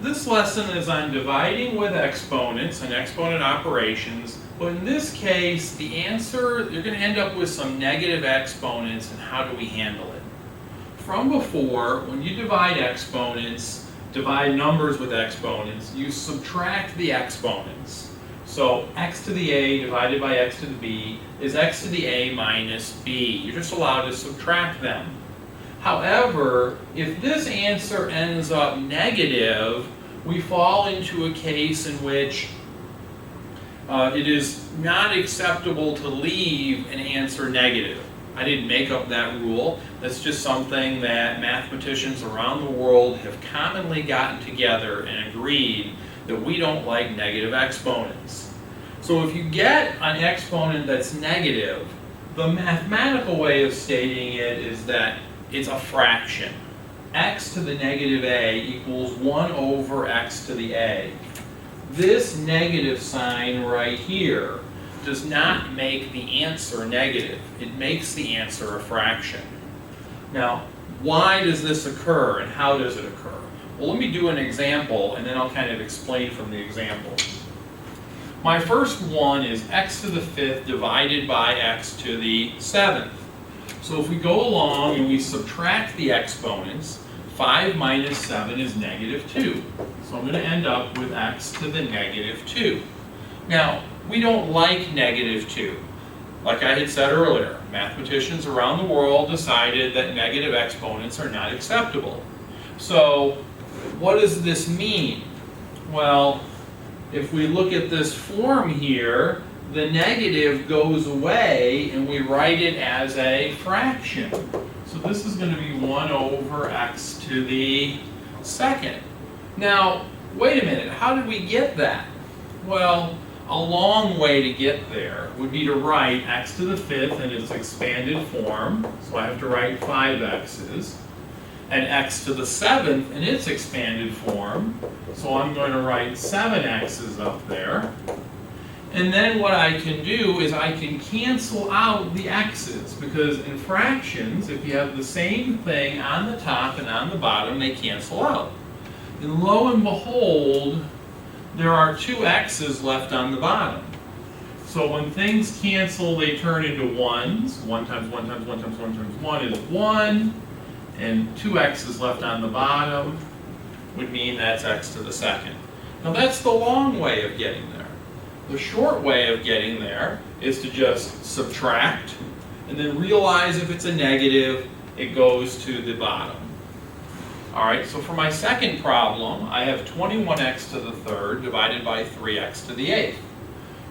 This lesson is on dividing with exponents and exponent operations, but in this case, the answer, you're going to end up with some negative exponents, and how do we handle it? From before, when you divide exponents, divide numbers with exponents, you subtract the exponents. So x to the a divided by x to the b is x to the a minus b. You're just allowed to subtract them. However, if this answer ends up negative, we fall into a case in which it is not acceptable to leave an answer negative. I didn't make up that rule. That's just something that mathematicians around the world have commonly gotten together and agreed that we don't like negative exponents. So if you get an exponent that's negative, the mathematical way of stating it is that it's a fraction. X to the negative a equals 1 over x to the a. This negative sign right here does not make the answer negative. It makes the answer a fraction. Now, why does this occur and how does it occur? Well, let me do an example and then I'll kind of explain from the example. My first one is x to the 5th divided by x to the 7th. So if we go along and we subtract the exponents, 5 minus 7 is negative 2. So I'm going to end up with x to the negative 2. Now, we don't like negative 2. Like I had said earlier, mathematicians around the world decided that negative exponents are not acceptable. So what does this mean? Well, if we look at this form here, the negative goes away and we write it as a fraction. So this is going to be 1 over x to the 2nd. Now, wait a minute, how did we get that? Well, a long way to get there would be to write x to the 5th in its expanded form, so I have to write 5x's, and x to the 7th in its expanded form, so I'm going to write 7x's up there. And then what I can do is I can cancel out the x's, because in fractions, if you have the same thing on the top and on the bottom, they cancel out. And lo and behold, there are 2 x's left on the bottom. So when things cancel, they turn into 1s. 1 times 1 times 1 times 1 times 1 is 1. And 2 x's left on the bottom would mean that's x to the 2nd. Now that's the long way of getting there. The short way of getting there is to just subtract and then realize if it's a negative, it goes to the bottom. Alright, so for my second problem, I have 21x to the 3rd divided by 3x to the 8th.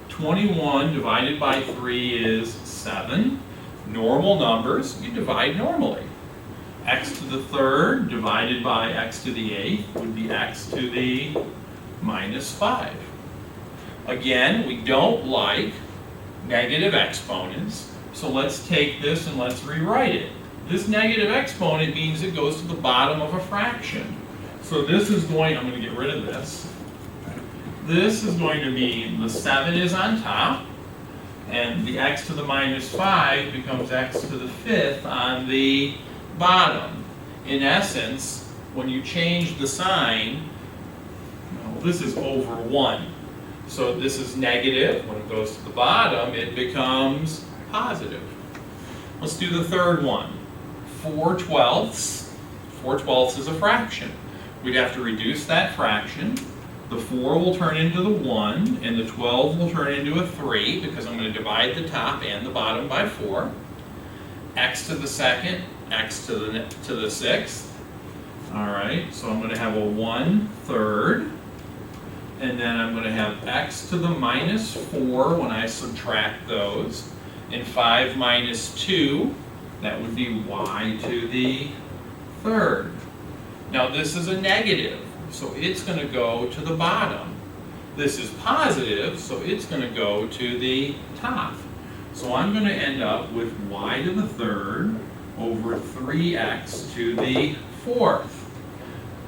21 divided by 3 is 7. Normal numbers, you divide normally. X to the 3rd divided by x to the 8th would be x to the minus 5. Again, we don't like negative exponents, so let's take this and let's rewrite it. This negative exponent means it goes to the bottom of a fraction. So this is going, I'm going to get rid of this. This is going to mean the 7 is on top, and the x to the minus 5 becomes x to the 5th on the bottom. In essence, when you change the sign, well, this is over 1. So this is negative. When it goes to the bottom, it becomes positive. Let's do the third one. 4/12. 4/12 is a fraction. We'd have to reduce that fraction. The 4 will turn into the 1, and the 12 will turn into a 3, because I'm going to divide the top and the bottom by 4. X to the 2nd, x to the 6th. All right, so I'm going to have a 1/3. And then I'm going to have x to the minus 4 when I subtract those. And 5 minus 2, that would be y to the 3rd. Now this is a negative, so it's going to go to the bottom. This is positive, so it's going to go to the top. So I'm going to end up with y to the 3rd over 3x to the 4th.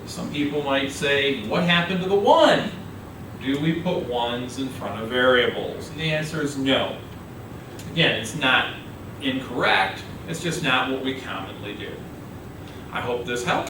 Some people might say, what happened to the 1? Do we put 1s in front of variables? And the answer is no. Again, it's not incorrect, it's just not what we commonly do. I hope this helps.